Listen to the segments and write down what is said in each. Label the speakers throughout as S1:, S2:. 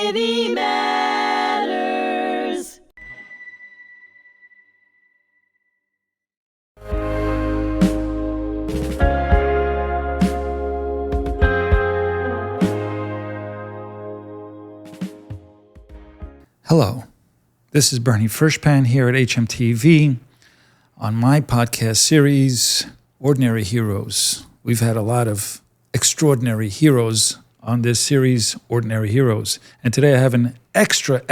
S1: Society Matters.
S2: Hello, this is Bernie Furshpan here at HMTV on my podcast series, Ordinary Heroes. We've had a lot of extraordinary heroes on this series, Ordinary Heroes. And today I have an extra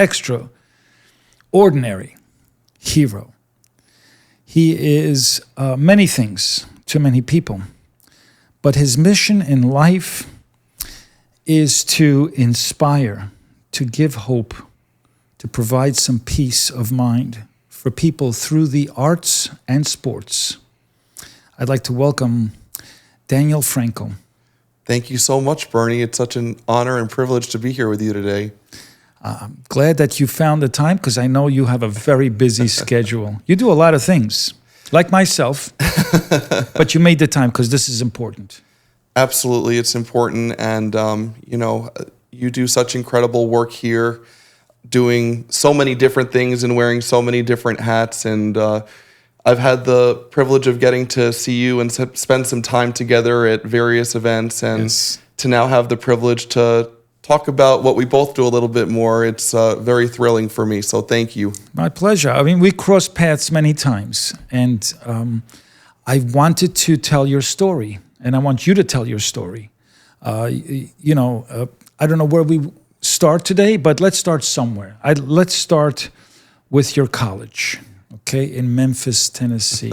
S2: ordinary hero. He is many things to many people, but his mission in life is to inspire, to give hope, to provide some peace of mind for people through the arts and sports. I'd like to welcome Daniel Frankel.
S3: Thank you so much, Bernie. It's such an honor and privilege to be here with you today.
S2: I'm glad that you found the time because I know you have a very busy schedule. You do a lot of things, like myself, but you made the time because this is important.
S3: Absolutely, it's important. And, you do such incredible work here, doing so many different things and wearing so many different hats. And I've had the privilege of getting to see you and spend some time together at various events, and to now have the privilege to talk about what we both do a little bit more. It's very thrilling for me, so thank you.
S2: My pleasure. I mean, we crossed paths many times, and I wanted to tell your story, and I want you to tell your story. I don't know where we start today, but let's start somewhere. Let's start with your college, okay, in Memphis, Tennessee.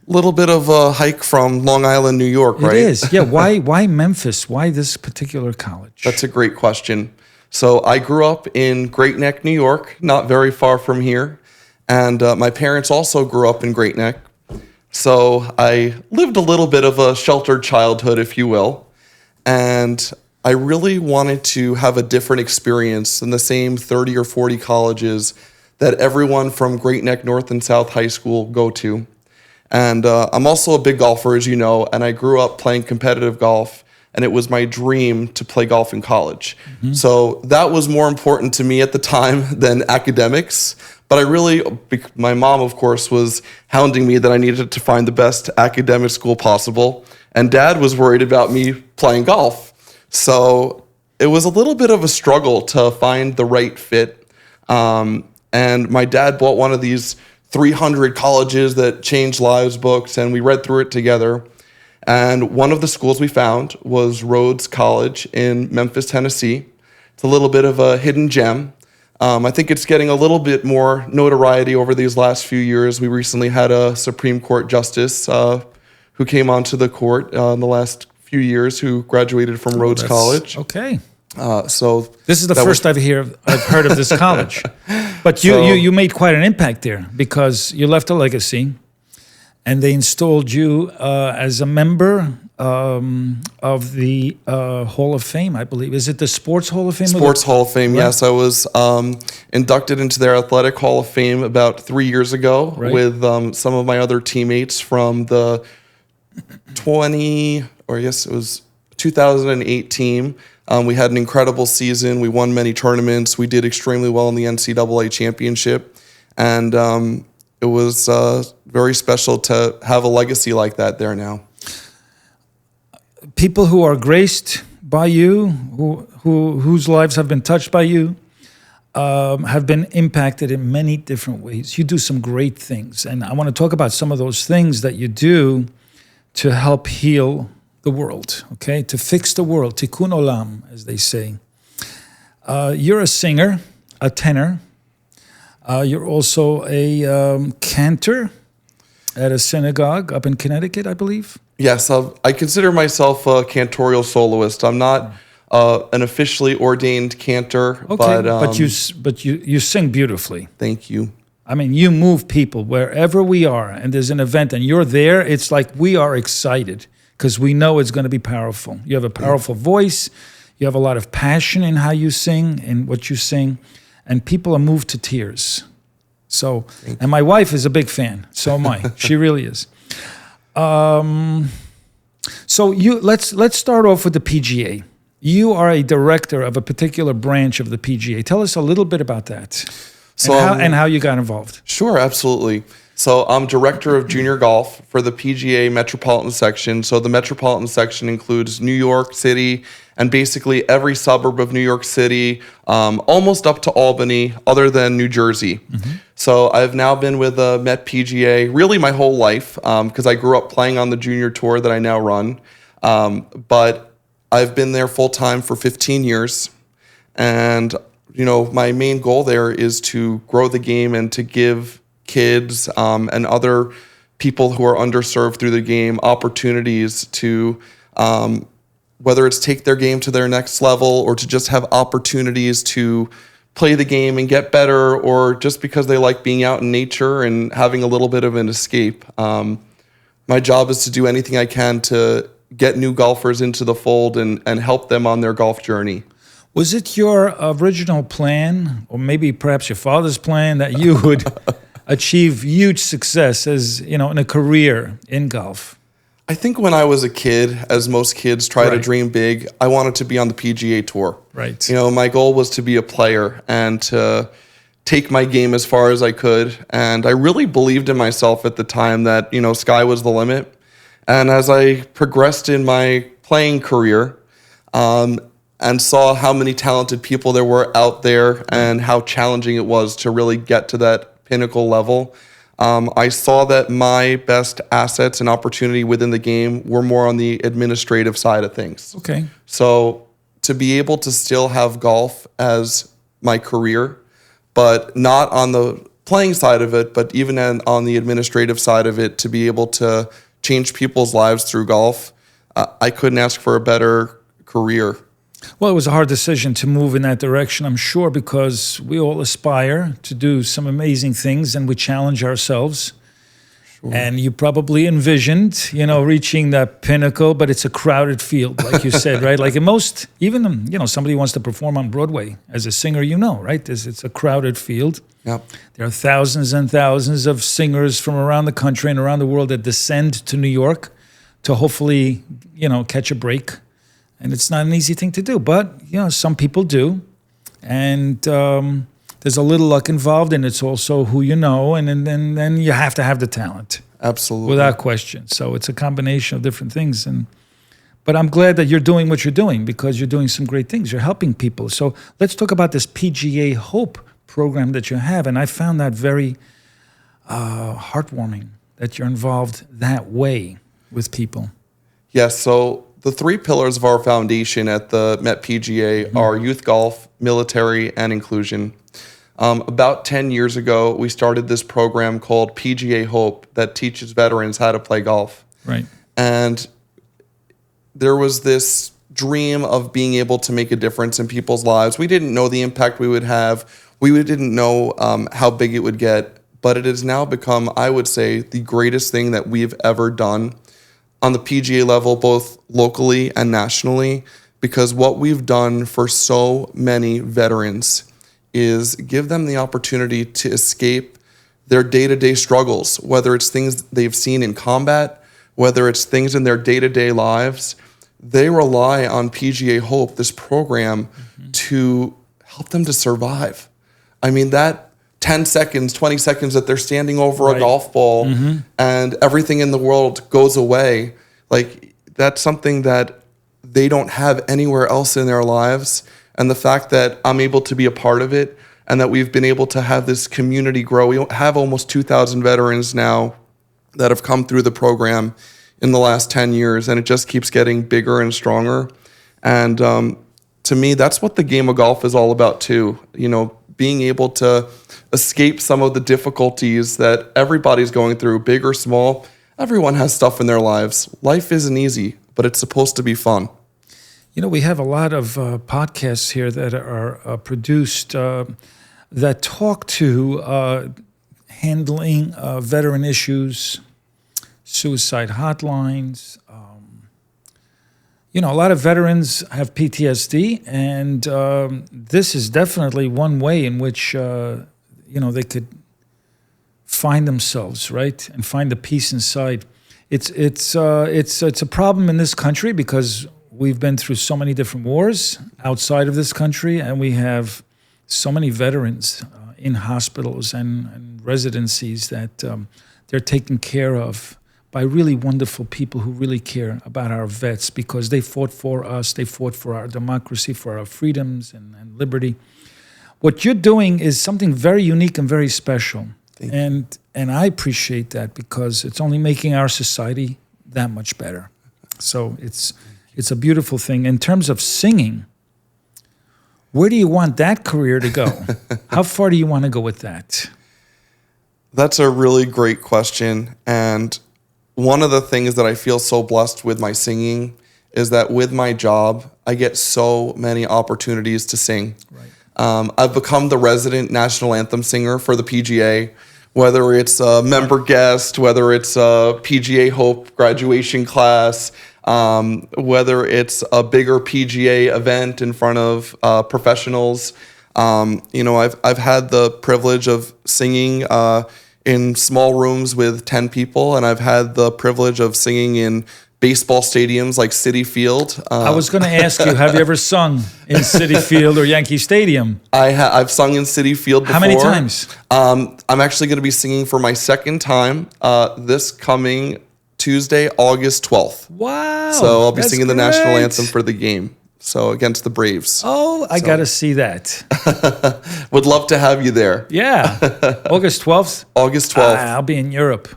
S3: Little bit of a hike from Long Island, New York, right?
S2: It is, yeah. Why Memphis? Why this particular college?
S3: That's a great question. So I grew up in Great Neck, New York, not very far from here. And my parents also grew up in Great Neck. So I lived a little bit of a sheltered childhood, if you will. And I really wanted to have a different experience than the same 30 or 40 colleges that everyone from Great Neck North and South High School go to. And I'm also a big golfer, as you know, and I grew up playing competitive golf, and it was my dream to play golf in college. Mm-hmm. So that was more important to me at the time than academics. But my mom, of course, was hounding me that I needed to find the best academic school possible, and Dad was worried about me playing golf. So it was a little bit of a struggle to find the right fit. And my dad bought one of these 300 colleges that changed lives books, and we read through it together. And one of the schools we found was Rhodes College in Memphis, Tennessee. It's a little bit of a hidden gem. I think it's getting a little bit more notoriety over these last few years. We recently had a Supreme Court justice who came onto the court in the last few years who graduated from Rhodes College.
S2: Okay.
S3: So
S2: this is the first I've heard of this college. But you made quite an impact there because you left a legacy, and they installed you as a member of the Hall of Fame, I believe. Is it the Sports Hall of Fame?
S3: Sports Hall of Fame, right. Yes. I was inducted into their Athletic Hall of Fame about 3 years ago, right, with some of my other teammates from the 2008 team. We had an incredible season. We won many tournaments. We did extremely well in the NCAA championship. And it was very special to have a legacy like that there now.
S2: People who are graced by you, whose lives have been touched by you, have been impacted in many different ways. You do some great things. And I want to talk about some of those things that you do to help heal the world, okay? To fix the world, tikkun olam, as they say. You're a singer, a tenor. You're also a cantor at a synagogue up in Connecticut, I believe.
S3: Yes, I consider myself a cantorial soloist. I'm not an officially ordained cantor,
S2: okay, but you sing beautifully.
S3: Thank you.
S2: I mean, you move people wherever we are, and there's an event, and you're there. It's like we are excited because we know it's going to be powerful. You have a powerful voice. You have a lot of passion in how you sing and what you sing, and people are moved to tears. So, and my wife is a big fan. So am I. She really is. So let's start off with the PGA. you are a director of a particular branch of the PGA. Tell us a little bit about that,
S3: So,
S2: and how you got involved.
S3: Sure, absolutely. So I'm director of junior golf for the PGA Metropolitan Section. So the Metropolitan Section includes New York City and basically every suburb of New York City, almost up to Albany, other than New Jersey. So I've now been with the Met PGA really my whole life because I grew up playing on the junior tour that I now run. But I've been there full time for 15 years. And, you know, my main goal there is to grow the game and to give kids and other people who are underserved through the game opportunities to, whether it's take their game to their next level or to just have opportunities to play the game and get better, or just because they like being out in nature and having a little bit of an escape. My job is to do anything I can to get new golfers into the fold and help them on their golf journey.
S2: Was it your original plan, or maybe perhaps your father's plan, that you would achieve huge success as, you know, in a career in golf?
S3: I think when I was a kid, as most kids try to dream big, I wanted to be on the PGA Tour.
S2: Right.
S3: You know, my goal was to be a player and to take my game as far as I could. And I really believed in myself at the time that, you know, sky was the limit. And as I progressed in my playing career, and saw how many talented people there were out there and how challenging it was to really get to that pinnacle level, I saw that my best assets and opportunity within the game were more on the administrative side of things.
S2: Okay.
S3: So to be able to still have golf as my career, but not on the playing side of it, but even on the administrative side of it, to be able to change people's lives through golf, I couldn't ask for a better career.
S2: Well, it was a hard decision to move in that direction, I'm sure, because we all aspire to do some amazing things and we challenge ourselves. Sure. And you probably envisioned, you know, reaching that pinnacle, but it's a crowded field, like you said, right? Like in most, even, you know, somebody wants to perform on Broadway as a singer, you know, right? It's a crowded field.
S3: Yep.
S2: There are thousands and thousands of singers from around the country and around the world that descend to New York to hopefully, you know, catch a break. And it's not an easy thing to do, but, you know, some people do. And there's a little luck involved, and it's also who you know, and then you have to have the talent.
S3: Absolutely.
S2: Without question. So it's a combination of different things. But I'm glad that you're doing what you're doing, because you're doing some great things. You're helping people. So let's talk about this PGA Hope program that you have. And I found that very heartwarming that you're involved that way with people.
S3: Yes, so the three pillars of our foundation at the Met PGA are youth golf, military, and inclusion. About 10 years ago, we started this program called PGA Hope that teaches veterans how to play golf.
S2: Right.
S3: And there was this dream of being able to make a difference in people's lives. We didn't know the impact we would have. We didn't know how big it would get. But it has now become, I would say, the greatest thing that we've ever done on the PGA level, both locally and nationally, because what we've done for so many veterans is give them the opportunity to escape their day-to-day struggles, whether it's things they've seen in combat, whether it's things in their day-to-day lives. They rely on PGA Hope, this program, to help them to survive. I mean, that 10 seconds, 20 seconds that they're standing over a golf ball and everything in the world goes away, like that's something that they don't have anywhere else in their lives. And the fact that I'm able to be a part of it and that we've been able to have this community grow. We have almost 2,000 veterans now that have come through the program in the last 10 years, and it just keeps getting bigger and stronger. And to me, that's what the game of golf is all about too. You know, being able to escape some of the difficulties that everybody's going through, big or small. Everyone has stuff in their lives. Life isn't easy, but it's supposed to be fun.
S2: You know, we have a lot of podcasts here that are produced that talk to handling veteran issues, suicide hotlines. You know, a lot of veterans have PTSD, and this is definitely one way in which you know, they could find themselves, right, and find the peace inside. It's a problem in this country because we've been through so many different wars outside of this country, and we have so many veterans in hospitals and residencies that they're taken care of by really wonderful people who really care about our vets, because they fought for us, they fought for our democracy, for our freedoms and liberty. What you're doing is something very unique and very special. And I appreciate that, because it's only making our society that much better. So it's a beautiful thing. In terms of singing, where do you want that career to go? How far do you want to go with that?
S3: That's a really great question. And one of the things that I feel so blessed with my singing is that with my job, I get so many opportunities to sing. Right. I've become the resident national anthem singer for the PGA, whether it's a member guest, whether it's a PGA Hope graduation class, whether it's a bigger PGA event in front of professionals. I've had the privilege of singing in small rooms with 10 people, and I've had the privilege of singing in baseball stadiums like Citi Field.
S2: I was going to ask you, have you ever sung in Citi Field or Yankee Stadium?
S3: I've sung in Citi Field before.
S2: How many times?
S3: I'm actually going to be singing for my second time this coming Tuesday, August 12th.
S2: Wow.
S3: So I'll be singing the national
S2: great.
S3: anthem for the game. So against the Braves.
S2: Oh, I got to see that.
S3: Would love to have you there.
S2: Yeah. August 12th?
S3: August 12th.
S2: I'll be in Europe.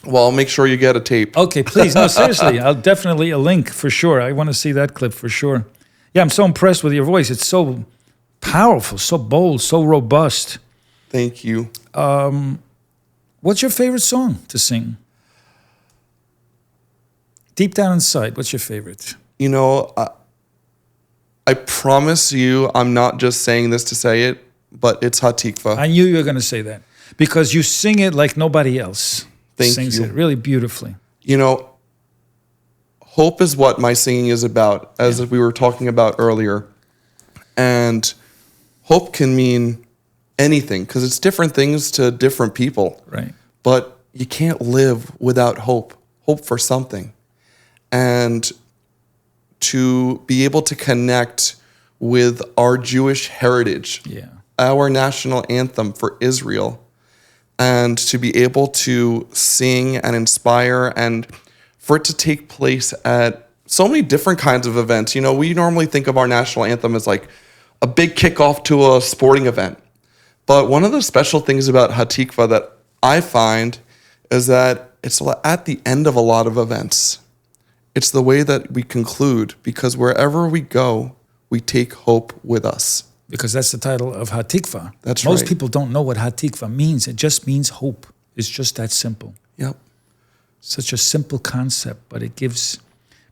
S3: Well, I'll make sure you get a tape.
S2: Okay, please. No, seriously. I'll definitely a link for sure. I want to see that clip for sure. Yeah, I'm so impressed with your voice. It's so powerful, so bold, so robust.
S3: Thank you.
S2: What's your favorite song to sing? Deep down inside, what's your favorite?
S3: I promise you, I'm not just saying this to say it, but it's Hatikvah.
S2: I knew you were going to say that, because you sing it like nobody else
S3: sings
S2: it really beautifully.
S3: Hope is what my singing is about, as we were talking about earlier. And hope can mean anything, because it's different things to different people.
S2: Right.
S3: But you can't live without hope for something. And to be able to connect with our Jewish heritage, our national anthem for Israel, and to be able to sing and inspire, and for it to take place at so many different kinds of events. We normally think of our national anthem as like a big kickoff to a sporting event. But one of the special things about Hatikvah that I find is that it's at the end of a lot of events. It's the way that we conclude, because wherever we go, we take hope with us.
S2: Because that's the title of Hatikvah.
S3: That's
S2: Most
S3: right.
S2: people don't know what Hatikvah means. It just means hope. It's just that simple.
S3: Yep.
S2: Such a simple concept, but it gives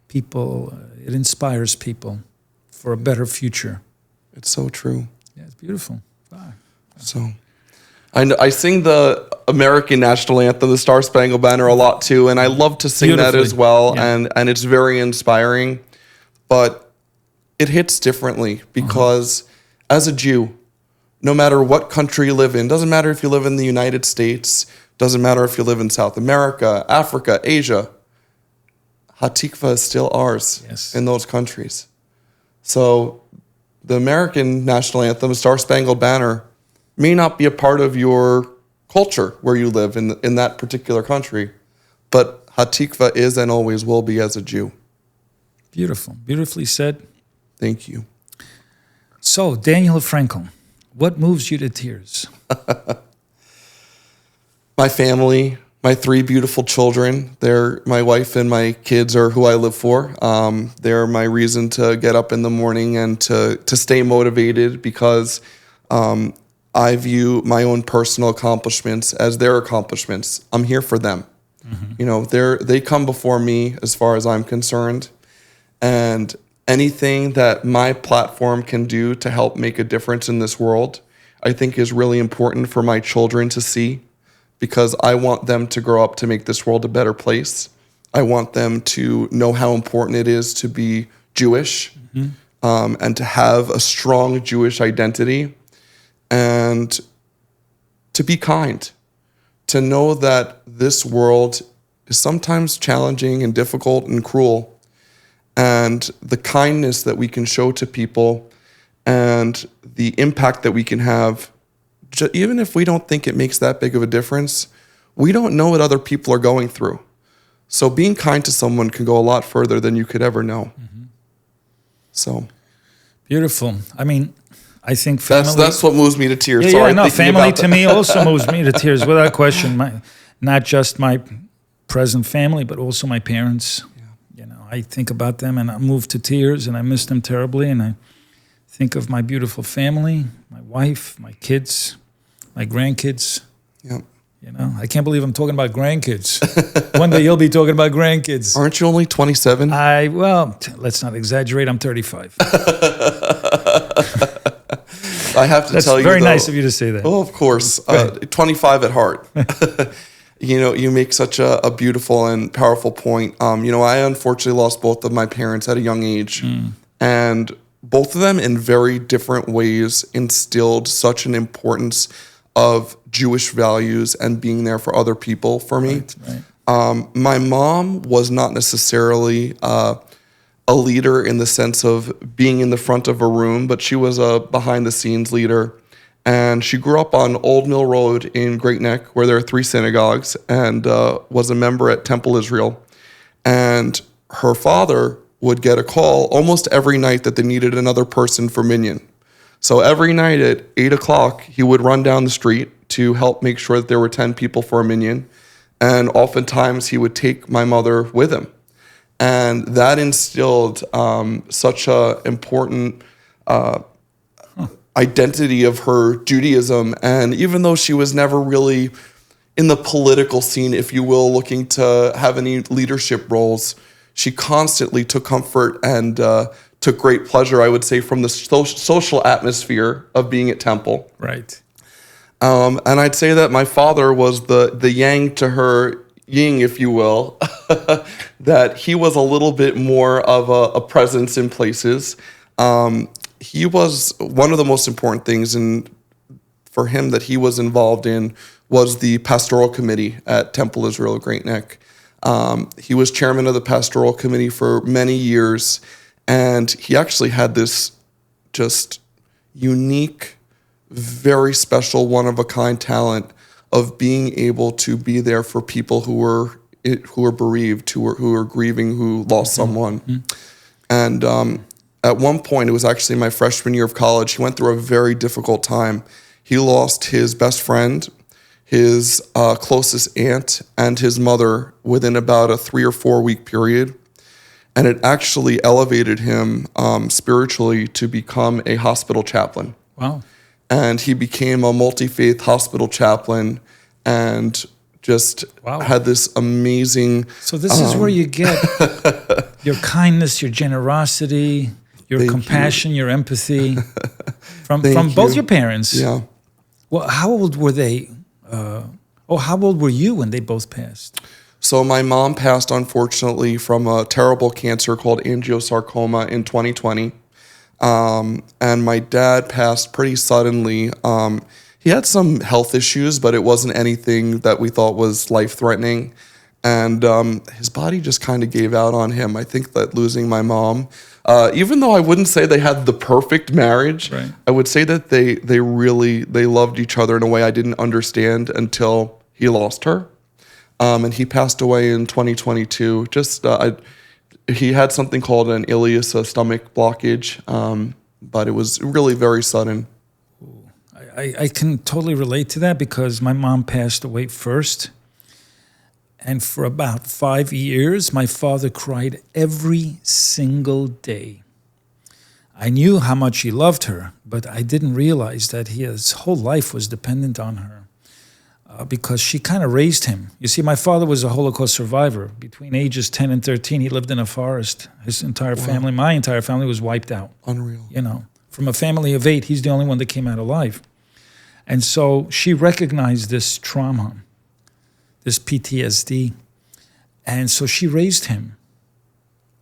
S2: people, it inspires people for a better future.
S3: It's so true.
S2: Yeah, it's beautiful. Wow.
S3: So I sing the American national anthem, the Star Spangled Banner, a lot too, and I love to sing that as well, and it's very inspiring, but it hits differently because as a Jew, no matter what country you live in, doesn't matter if you live in the United States, doesn't matter if you live in South America, Africa, Asia, Hatikvah is still ours in those countries. So the American national anthem, Star Spangled Banner, may not be a part of your culture where you live in that particular country, but Hatikvah is and always will be as a Jew.
S2: Beautiful. Beautifully said.
S3: Thank you.
S2: So, Daniel Frankel, what moves you to tears?
S3: My family, my 3 beautiful children. They're my wife and my kids are who I live for. They're my reason to get up in the morning and to stay motivated, because I view my own personal accomplishments as their accomplishments. I'm here for them. Mm-hmm. They come before me as far as I'm concerned. And anything that my platform can do to help make a difference in this world, I think is really important for my children to see, because I want them to grow up to make this world a better place. I want them to know how important it is to be Jewish, and to have a strong Jewish identity, and to be kind, to know that this world is sometimes challenging and difficult and cruel, and the kindness that we can show to people and the impact that we can have, even if we don't think it makes that big of a difference, we don't know what other people are going through. So being kind to someone can go a lot further than you could ever know. So
S2: beautiful. I mean, I think family...
S3: That's what moves me to tears.
S2: Yeah,
S3: Sorry,
S2: no, family to me also moves me to tears, without question. Not just my present family, but also my parents. You know, I think about them and I move to tears, and I miss them terribly. And I think of my beautiful family, my wife, my kids, my grandkids.
S3: Yeah.
S2: You know, I can't believe I'm talking about grandkids. One day you'll be talking about grandkids.
S3: Aren't you only 27?
S2: Let's not exaggerate. I'm 35.
S3: I have to tell you,
S2: that's very nice of you to say that.
S3: Oh, of course. 25 at heart. You know, you make such a beautiful and powerful point. You know, I unfortunately lost both of my parents at a young age. And both of them in very different ways instilled such an importance of Jewish values and being there for other people for me.
S2: Right.
S3: My mom was not necessarily a leader in the sense of being in the front of a room, but she was a behind-the-scenes leader. And she grew up on Old Mill Road in Great Neck, where there are 3 synagogues, and was a member at Temple Israel. And her father would get a call almost every night that they needed another person for minyan. So every night at 8 o'clock, he would run down the street to help make sure that there were 10 people for a minyan. And oftentimes he would take my mother with him. And that instilled such an important identity of her Judaism. And even though she was never really in the political scene, if you will, looking to have any leadership roles, she constantly took comfort and took great pleasure, I would say, from the social atmosphere of being at Temple.
S2: Right.
S3: And I'd say that my father was the yang to her yin, if you will, that he was a little bit more of a presence in places. He was one of the most important things for him that he was involved in was the pastoral committee at Temple Israel Great Neck. He was chairman of the pastoral committee for many years, and he actually had this just unique, very special, one-of-a-kind talent of being able to be there for people who were bereaved, who were grieving, who lost someone. And at one point, it was actually my freshman year of college, he went through a very difficult time. He lost his best friend, his closest aunt, and his mother within about a 3 or 4 week period. And it actually elevated him spiritually to become a hospital chaplain.
S2: Wow.
S3: And he became a multi-faith hospital chaplain and just had this amazing...
S2: So this is where you get your kindness, your generosity, your compassion, your empathy from both your parents.
S3: Yeah.
S2: Well, how old were they? How old were you when they both passed?
S3: So my mom passed, unfortunately, from a terrible cancer called angiosarcoma in 2020. And my dad passed pretty suddenly. He had some health issues, but it wasn't anything that we thought was life-threatening. And his body just kind of gave out on him. I think that losing my mom, even though I wouldn't say they had the perfect marriage,
S2: right,
S3: I would say that they really loved each other in a way I didn't understand until he lost her. And he passed away in 2022. He had something called an ileus, a stomach blockage, but it was really very sudden.
S2: I can totally relate to that because my mom passed away first. And for about 5 years, my father cried every single day. I knew how much he loved her, but I didn't realize that his whole life was dependent on her. Because she kind of raised him. You see, my father was a Holocaust survivor. Between ages 10 and 13, he lived in a forest. His entire family, my entire family, was wiped out.
S3: Unreal.
S2: You know, from a family of 8, he's the only one that came out alive. And so she recognized this trauma, this PTSD. And so she raised him.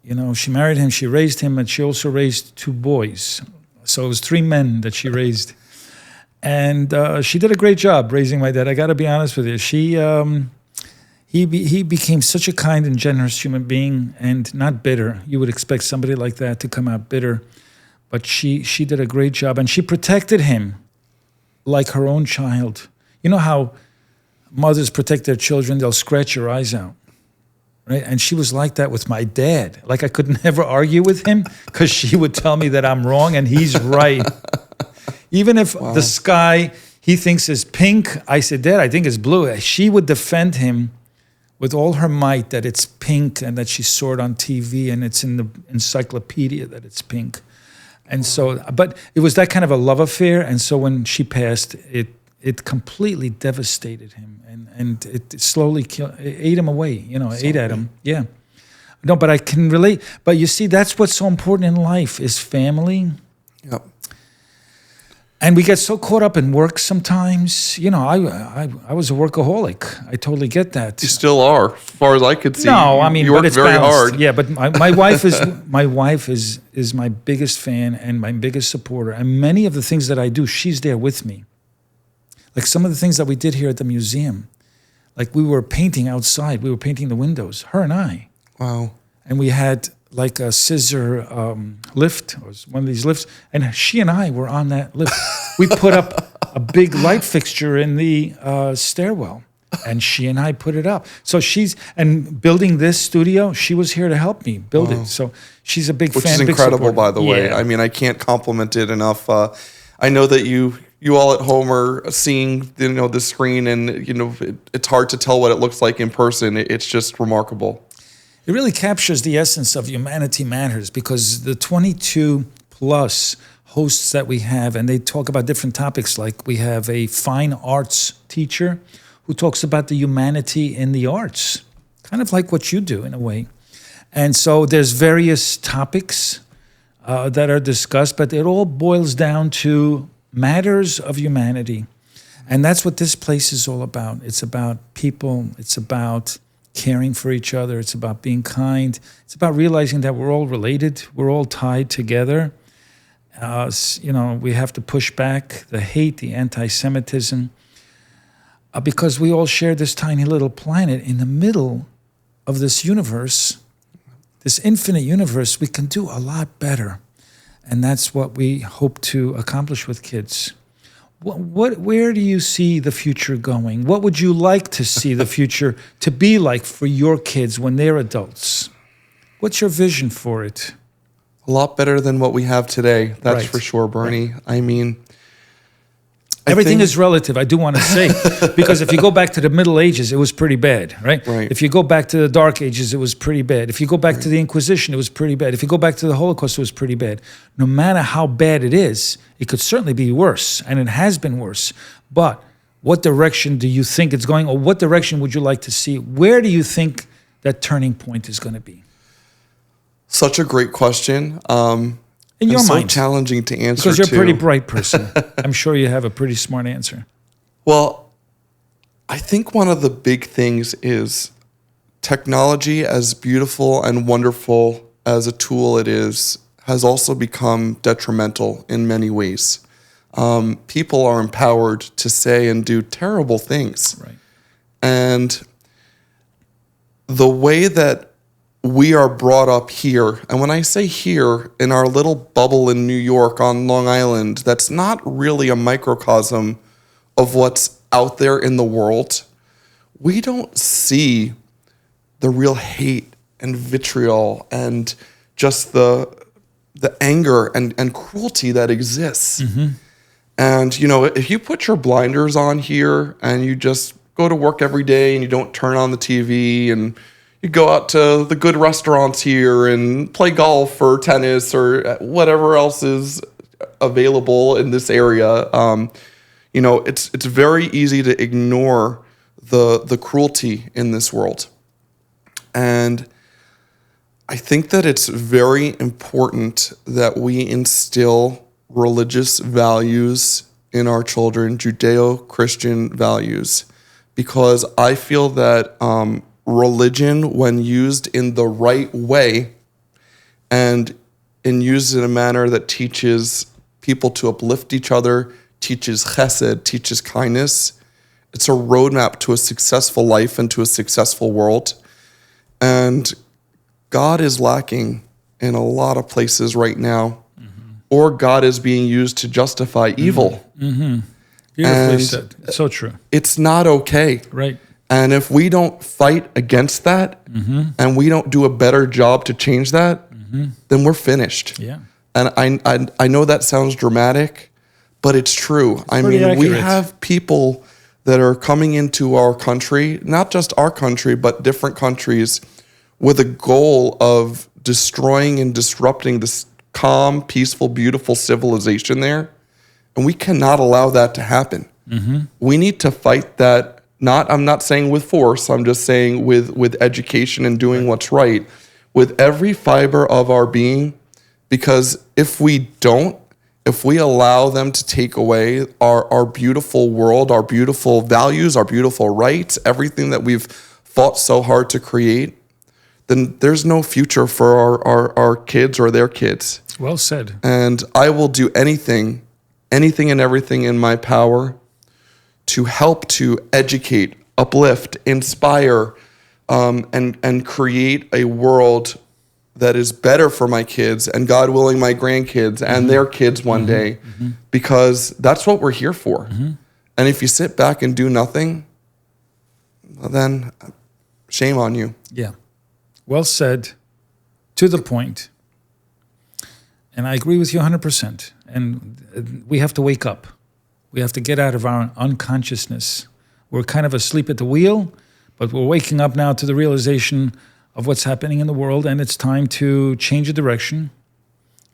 S2: You know, she married him, she raised him, and she also raised 2 boys. So it was 3 men that she raised. And she did a great job raising my dad. I got to be honest with you. She, he became such a kind and generous human being, and not bitter. You would expect somebody like that to come out bitter, but she did a great job, and she protected him like her own child. You know how mothers protect their children? They'll scratch your eyes out, right? And she was like that with my dad. Like, I could never argue with him because she would tell me that I'm wrong and he's right. Even if the sky he thinks is pink, I said, Dad, I think it's blue. She would defend him with all her might that it's pink and that she saw it on TV and it's in the encyclopedia that it's pink. And so, but it was that kind of a love affair. And so when she passed, it completely devastated him, and it slowly ate him away, ate at him. Yeah. No, but I can relate. But you see, that's what's so important in life is family.
S3: Yep.
S2: And we get so caught up in work sometimes. I was a workaholic. I totally get that.
S3: You still are, as far as I could see.
S2: No, I mean,
S3: you
S2: but
S3: work
S2: it's
S3: very
S2: balanced.
S3: hard.
S2: Yeah, but my wife is my biggest fan and my biggest supporter. And many of the things that I do, she's there with me. Like some of the things that we did here at the museum, like we were painting outside. We were painting the windows, her and I.
S3: Wow.
S2: And we had like a scissor lift, it was one of these lifts, and she and I were on that lift. We put up a big light fixture in the stairwell, and she and I put it up. So and building this studio, she was here to help me build it. So she's a big fan.
S3: Which is incredible, by the way. I mean, I can't compliment it enough. I know that you all at home are seeing the screen, and it's hard to tell what it looks like in person. It's just remarkable.
S2: It really captures the essence of Humanity Matters, because the 22 plus hosts that we have, and they talk about different topics. Like we have a fine arts teacher who talks about the humanity in the arts, kind of like what you do in a way. And so there's various topics that are discussed, but it all boils down to matters of humanity. And that's what this place is all about. It's about people. It's about caring for each other. It's about being kind. It's about realizing that we're all related. We're all tied together. We have to push back the hate, the anti-Semitism, because we all share this tiny little planet in the middle of this universe, this infinite universe. We can do a lot better. And that's what we hope to accomplish with kids. Where do you see the future going? What would you like to see the future to be like for your kids when they're adults? What's your vision for it?
S3: A lot better than what we have today, that's
S2: Right.
S3: for sure, Bernie.
S2: Right.
S3: I mean,
S2: Everything is relative, I do want to say, because if you go back to the Middle Ages, it was pretty bad, right?
S3: Right.
S2: If you go back to the Dark Ages, it was pretty bad. If you go back to the Inquisition, it was pretty bad. If you go back to the Holocaust, it was pretty bad. No matter how bad it is, it could certainly be worse, and it has been worse. But what direction do you think it's going, or what direction would you like to see? Where do you think that turning point is going to be?
S3: Such a great question.
S2: In your
S3: so
S2: mind.
S3: challenging to answer,
S2: Because you're a pretty
S3: too.
S2: bright person. I'm sure you have a pretty smart answer.
S3: Well, I think one of the big things is technology, as beautiful and wonderful as a tool it is, has also become detrimental in many ways. People are empowered to say and do terrible things.
S2: Right.
S3: And the way that we are brought up here, and when I say here, in our little bubble in New York on Long Island, that's not really a microcosm of what's out there in the world. We don't see the real hate and vitriol and just the anger and cruelty that exists.
S2: Mm-hmm.
S3: And, if you put your blinders on here and you just go to work every day and you don't turn on the TV and you go out to the good restaurants here and play golf or tennis or whatever else is available in this area, it's very easy to ignore the cruelty in this world. And I think that it's very important that we instill religious values in our children, Judeo-Christian values, because I feel that religion, when used in the right way and used in a manner that teaches people to uplift each other, teaches chesed, teaches kindness, It's a roadmap to a successful life and to a successful world. And God is lacking in a lot of places right now, or God is being used to justify evil.
S2: Beautifully said. So true.
S3: It's not okay.
S2: Right.
S3: And if we don't fight against that and we don't do a better job to change that, then we're finished.
S2: Yeah.
S3: And I know that sounds dramatic, but it's true. I mean,
S2: accurate.
S3: we have people that are coming into our country, not just our country, but different countries, with a goal of destroying and disrupting this calm, peaceful, beautiful civilization there. And we cannot allow that to happen. We need to fight that. I'm not saying with force, I'm just saying with education and doing what's right, with every fiber of our being, because if we allow them to take away our beautiful world, our beautiful values, our beautiful rights, everything that we've fought so hard to create, then there's no future for our kids or their kids.
S2: Well said.
S3: And I will do anything and everything in my power to help to educate, uplift, inspire, and create a world that is better for my kids and, God willing, my grandkids and their kids one day, because that's what we're here for. And if you sit back and do nothing, well, then shame on you.
S2: Yeah. Well said, to the point. And I agree with you 100%. And we have to wake up. We have to get out of our unconsciousness. We're kind of asleep at the wheel, but we're waking up now to the realization of what's happening in the world, and it's time to change the direction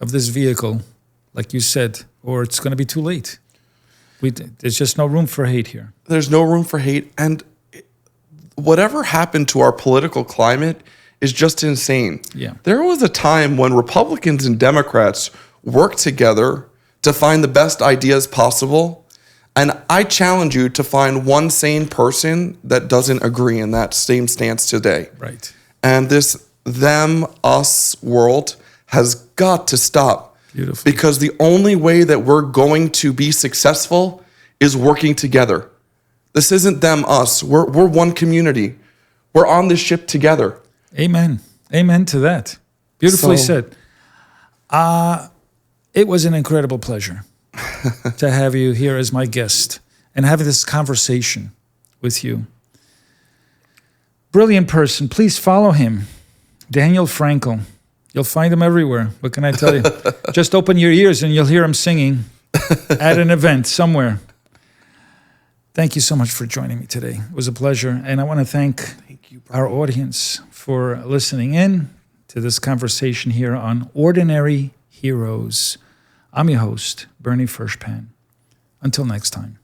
S2: of this vehicle, like you said, or it's going to be too late. There's just no room for hate here.
S3: There's no room for hate. And whatever happened to our political climate is just insane.
S2: Yeah.
S3: There was a time when Republicans and Democrats worked together to find the best ideas possible. And I challenge you to find one sane person that doesn't agree in that same stance today.
S2: Right.
S3: And this them, us world has got to stop.
S2: Beautiful.
S3: Because the only way that we're going to be successful is working together. This isn't them, us. We're one community. We're on this ship together.
S2: Amen. Amen to that. Beautifully said. It was an incredible pleasure to have you here as my guest and having this conversation with you. Brilliant person. Please follow him, Daniel Frankel. You'll find him everywhere. What can I tell you? Just open your ears and you'll hear him singing at an event somewhere. Thank you so much for joining me today. It was a pleasure. And I want to thank our audience for listening in to this conversation here on Ordinary Heroes. I'm your host, Bernie Furshpan. Until next time.